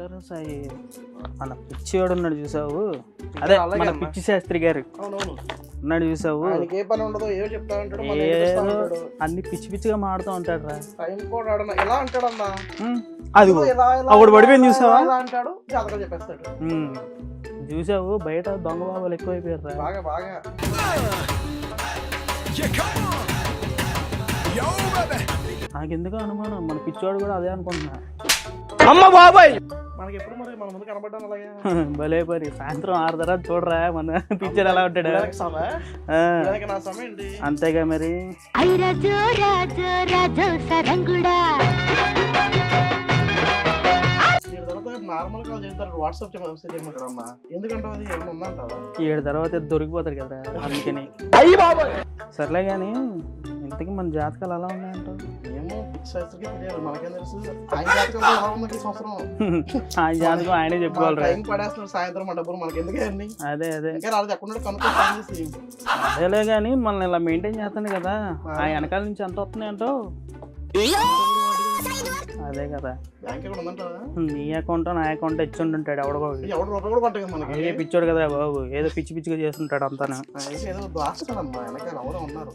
ఏంటారు సాయి మన పిచ్చివాడు ఉన్నాడు చూసావు, అదే మన పిచ్చి శాస్త్రి గారు ఉన్నాడు చూసావు, ఏ పని ఉండదు ఏదో చెప్తా ఉంటాడు, ఏదో అన్ని పిచ్చి పిచ్చిగా మాడుతూ ఉంటాడు రా. టైం కూడా ఎలా అంటాడన్నా, అది అప్పుడు పడిపోయింది చూసావా అంటాడు, జాతకాలు చెప్పేస్తాడు. చూసావు బయట దొంగ బాబాలు ఎక్కువైపోయారు రా. బాగా బాగా నాకెందుకు అనుమానం మన పిచ్చివాడు కూడా అదే అనుకుంటున్నా. అమ్మ బాబాయ్ మనకి ఎప్పుడు మరి మన ముందు కనబడ్డాను అలాగే భలే పరి సాయంత్రం 6 తర్వాత చూడరా మన పిచ్చర్ ఎలా ఉంటాడు. నా సమయం ఏంటి అంతేగా మరి. నార్మల్ కాల్ చేస్తారు, వాట్సాప్ మెసేజ్ చేయమంటాడు అమ్మా, ఎందుకంటే అది ఏమైనా ఉందంటావా? 7 తర్వాత దొరికిపోతాడు కదా అందుకని. సర్లే కానీ ఇంతకీ మన జాతకాలు ఎలా ఉన్నాయంటావు? ఏమో శాస్త్రికి తెలియదు, మనకేం తెలుసు. ఆయన జాతకాలు ఎలా ఉంది ఈ సంవత్సరం, ఆయన జాతకం ఆయనే చెప్పుకోవాలి. టైం పడేస్తున్నాడు సాయంత్రం మన డబ్బులు మనకి ఎందుకే అన్ని. అదే ఇంకా రాలేదు ఎక్కడ కనుక్కొని అదేలే కానీ మనల్ని ఇలా మెయింటైన్ చేస్తాను కదా, ఆ వెనకాల నుంచి ఎంత వస్తున్నాయి అంటావు? అదే కదా, నీ అకౌంట్ నా అకౌంట్ ఇచ్చుంటుంటాడు ఎవడో పిచ్చోడు కదా బాబు, ఏదో పిచ్చి పిచ్చిగా చేస్తుంటాడు అంతా. ఏదో దాస్తాడమ్మా వెనకాల ఎవరో ఉన్నారు.